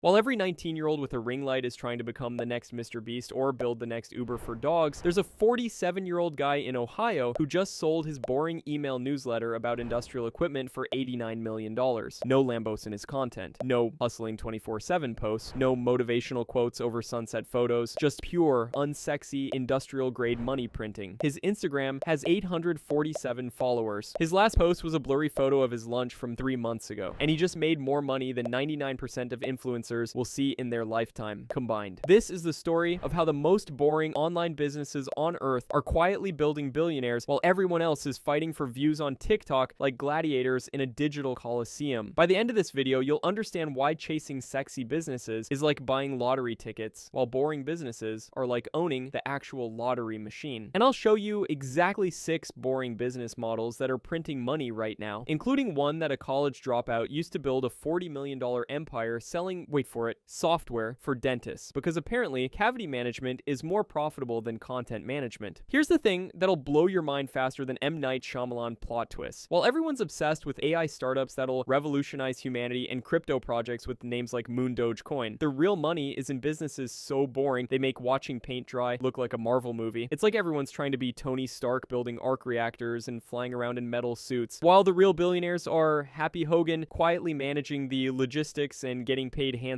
While every 19-year-old with a ring light is trying to become the next Mr. Beast or build the next Uber for dogs, there's a 47-year-old guy in Ohio who just sold his boring email newsletter about industrial equipment for $89 million. No Lambos in his content. No hustling 24/7 posts. No motivational quotes over sunset photos. Just pure, unsexy, industrial-grade money printing. His Instagram has 847 followers. His last post was a blurry photo of his lunch from 3 months ago, and he just made more money than 99% of influencers will see in their lifetime combined. This is the story of how the most boring online businesses on earth are quietly building billionaires while everyone else is fighting for views on TikTok like gladiators in a digital coliseum. By the end of this video, you'll understand why chasing sexy businesses is like buying lottery tickets, while boring businesses are like owning the actual lottery machine. And I'll show you exactly 6 boring business models that are printing money right now, including one that a college dropout used to build a $40 million empire selling, wait for it, software for dentists, because apparently cavity management is more profitable than content management. Here's the thing that'll blow your mind faster than M. Night Shyamalan plot twists. While everyone's obsessed with AI startups that'll revolutionize humanity and crypto projects with names like Moon Dogecoin, the real money is in businesses so boring they make watching paint dry look like a Marvel movie. It's like everyone's trying to be Tony Stark building arc reactors and flying around in metal suits, while the real billionaires are Happy Hogan quietly managing the logistics and getting paid handsomely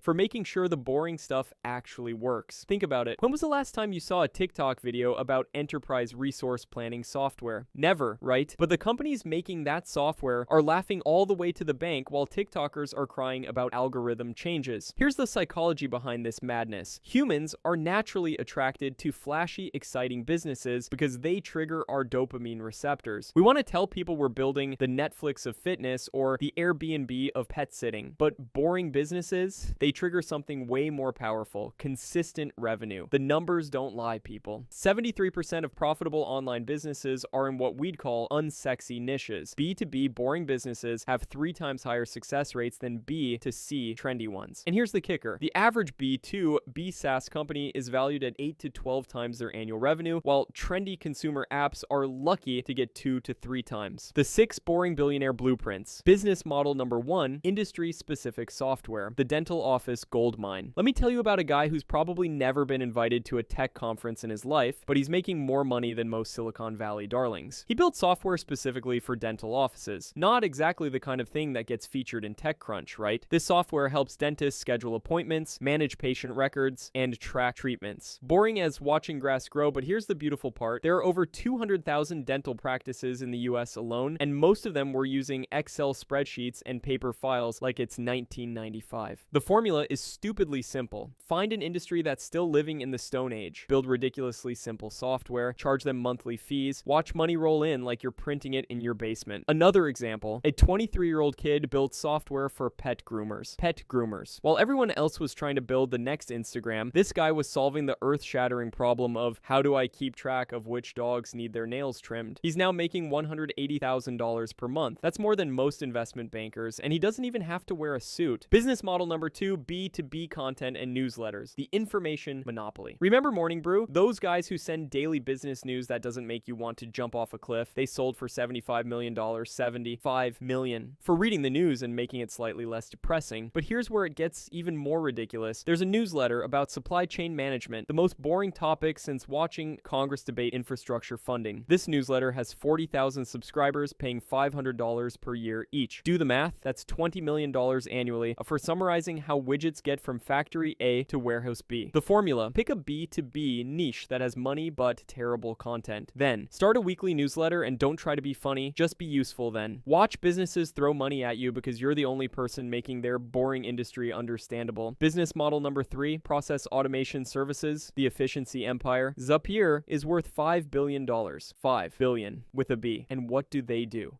for making sure the boring stuff actually works. Think about it. When was the last time you saw a TikTok video about enterprise resource planning software? Never, right? But the companies making that software are laughing all the way to the bank while TikTokers are crying about algorithm changes. Here's the psychology behind this madness. Humans are naturally attracted to flashy, exciting businesses because they trigger our dopamine receptors. We want to tell people we're building the Netflix of fitness or the Airbnb of pet sitting. But boring businesses, they trigger something way more powerful: consistent revenue. The numbers don't lie, people. 73% of profitable online businesses are in what we'd call unsexy niches. B2B boring businesses have 3 times higher success rates than B2C trendy ones. And here's the kicker. The average B2B SaaS company is valued at 8 to 12 times their annual revenue, while trendy consumer apps are lucky to get 2 to 3 times. The 6 boring billionaire blueprints. Business model number 1, industry-specific software. The dental office goldmine. Let me tell you about a guy who's probably never been invited to a tech conference in his life, but he's making more money than most Silicon Valley darlings. He built software specifically for dental offices. Not exactly the kind of thing that gets featured in TechCrunch, right? This software helps dentists schedule appointments, manage patient records, and track treatments. Boring as watching grass grow, but here's the beautiful part. There are over 200,000 dental practices in the US alone, and most of them were using Excel spreadsheets and paper files like it's 1995. The formula is stupidly simple. Find an industry that's still living in the Stone Age. Build ridiculously simple software, charge them monthly fees, watch money roll in like you're printing it in your basement. Another example, a 23-year-old kid built software for pet groomers. Pet groomers. While everyone else was trying to build the next Instagram, this guy was solving the earth-shattering problem of how do I keep track of which dogs need their nails trimmed. He's now making $180,000 per month. That's more than most investment bankers, and he doesn't even have to wear a suit. Business model number 2, B2B content and newsletters. The information monopoly. Remember Morning Brew? Those guys who send daily business news that doesn't make you want to jump off a cliff. They sold for $75 million, $75 million, for reading the news and making it slightly less depressing. But here's where it gets even more ridiculous. There's a newsletter about supply chain management, the most boring topic since watching Congress debate infrastructure funding. This newsletter has 40,000 subscribers paying $500 per year each. Do the math, that's $20 million annually for summarizing how widgets get from factory A to warehouse B. The formula: pick a B2B niche that has money but terrible content. Then, start a weekly newsletter and don't try to be funny, just be useful then. Watch businesses throw money at you because you're the only person making their boring industry understandable. Business model number 3, process automation services, the efficiency empire. Zapier is worth $5 billion. 5 billion with a B. And what do?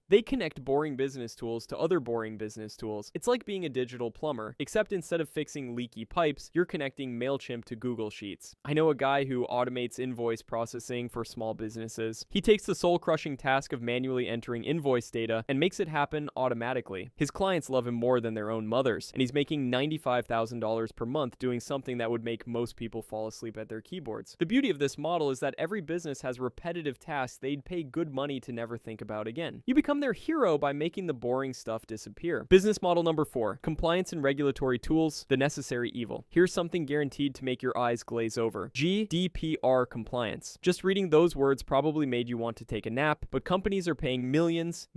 They connect boring business tools to other boring business tools. It's like being a digital plumber, except instead of fixing leaky pipes, you're connecting MailChimp to Google Sheets. I know a guy who automates invoice processing for small businesses. He takes the soul-crushing task of manually entering invoice data and makes it happen automatically. His clients love him more than their own mothers, and he's making $95,000 per month doing something that would make most people fall asleep at their keyboards. The beauty of this model is that every business has repetitive tasks they'd pay good money to never think about again. You become their hero by making the boring stuff disappear. Business model number 4, compliance and regulatory regulatory tools, the necessary evil. Here's something guaranteed to make your eyes glaze over. GDPR compliance. Just reading those words probably made you want to take a nap, but companies are paying millions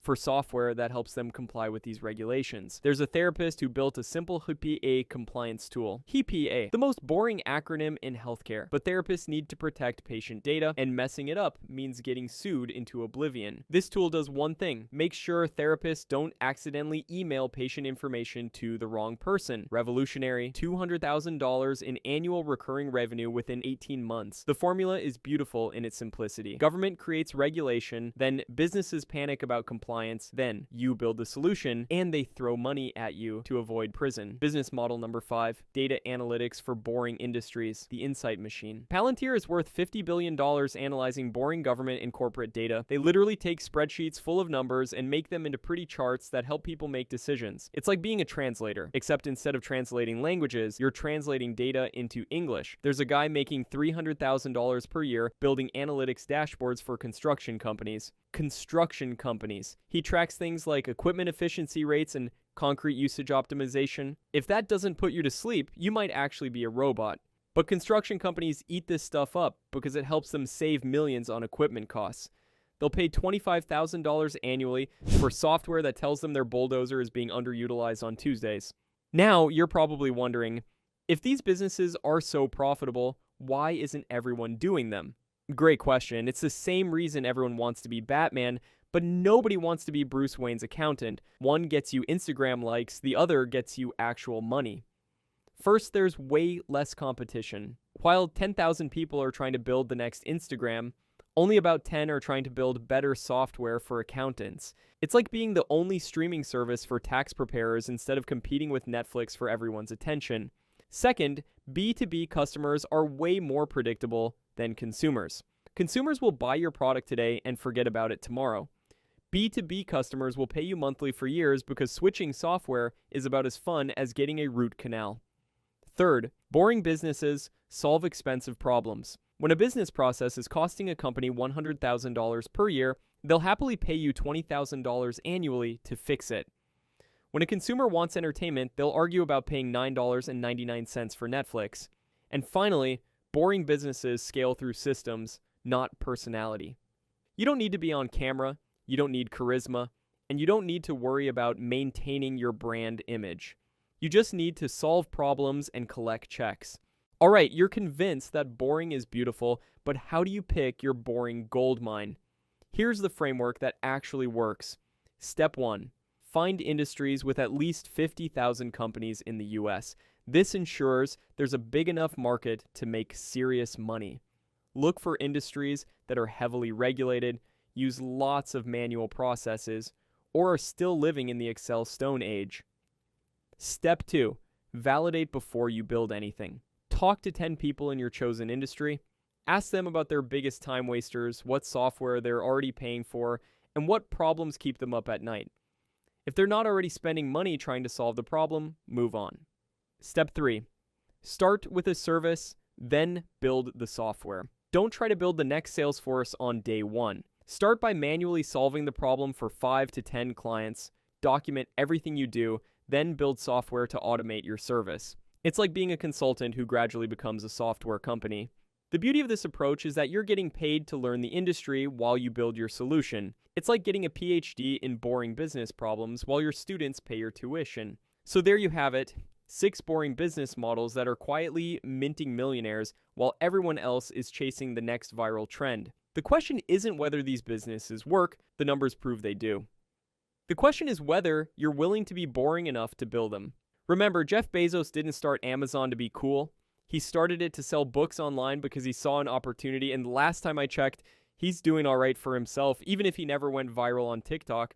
for software that helps them comply with these regulations. There's a therapist who built a simple HIPAA compliance tool. HIPAA, the most boring acronym in healthcare, but therapists need to protect patient data, and messing it up means getting sued into oblivion. This tool does one thing: make sure therapists don't accidentally email patient information to the wrong person. Revolutionary. $200,000 in annual recurring revenue within 18 months. The formula is beautiful in its simplicity. Government creates regulation, then businesses panic about compliance, then you build the solution, and they throw money at you to avoid prison. Business model number 5, data analytics for boring industries, the insight machine. Palantir is worth $50 billion analyzing boring government and corporate data. They literally take spreadsheets full of numbers and make them into pretty charts that help people make decisions. It's like being a translator, except instead of translating languages, you're translating data into English. There's a guy making $300,000 per year building analytics dashboards for construction companies. He tracks things like equipment efficiency rates and concrete usage optimization. If that doesn't put you to sleep, you might actually be a robot. But construction companies eat this stuff up because it helps them save millions on equipment costs. They'll pay $25,000 annually for software that tells them their bulldozer is being underutilized on Tuesdays. Now, you're probably wondering, if these businesses are so profitable, why isn't everyone doing them? Great question. It's the same reason everyone wants to be Batman, but nobody wants to be Bruce Wayne's accountant. One gets you Instagram likes, the other gets you actual money. First, there's way less competition. While 10,000 people are trying to build the next Instagram, only about 10 are trying to build better software for accountants. It's like being the only streaming service for tax preparers instead of competing with Netflix for everyone's attention. Second, B2B customers are way more predictable than consumers. Consumers will buy your product today and forget about it tomorrow. B2B customers will pay you monthly for years because switching software is about as fun as getting a root canal. Third, boring businesses solve expensive problems. When a business process is costing a company $100,000 per year, they'll happily pay you $20,000 annually to fix it. When a consumer wants entertainment, they'll argue about paying $9.99 for Netflix. And finally, boring businesses scale through systems, not personality. You don't need to be on camera, you don't need charisma, and you don't need to worry about maintaining your brand image. You just need to solve problems and collect checks. All right, you're convinced that boring is beautiful, but how do you pick your boring gold mine? Here's the framework that actually works. Step 1. Find industries with at least 50,000 companies in the US. This ensures there's a big enough market to make serious money. Look for industries that are heavily regulated, use lots of manual processes, or are still living in the Excel Stone Age. Step 2. Validate before you build anything. Talk to 10 people in your chosen industry. Ask them about their biggest time wasters, what software they're already paying for, and what problems keep them up at night. If they're not already spending money trying to solve the problem, move on. Step 3. Start with a service, then build the software. Don't try to build the next Salesforce on day 1. Start by manually solving the problem for 5 to 10 clients, document everything you do, then build software to automate your service. It's like being a consultant who gradually becomes a software company. The beauty of this approach is that you're getting paid to learn the industry while you build your solution. It's like getting a PhD in boring business problems while your students pay your tuition. So there you have it, 6 boring business models that are quietly minting millionaires while everyone else is chasing the next viral trend. The question isn't whether these businesses work, the numbers prove they do. The question is whether you're willing to be boring enough to build them. Remember, Jeff Bezos didn't start Amazon to be cool. He started it to sell books online because he saw an opportunity, and last time I checked, he's doing all right for himself, even if he never went viral on TikTok.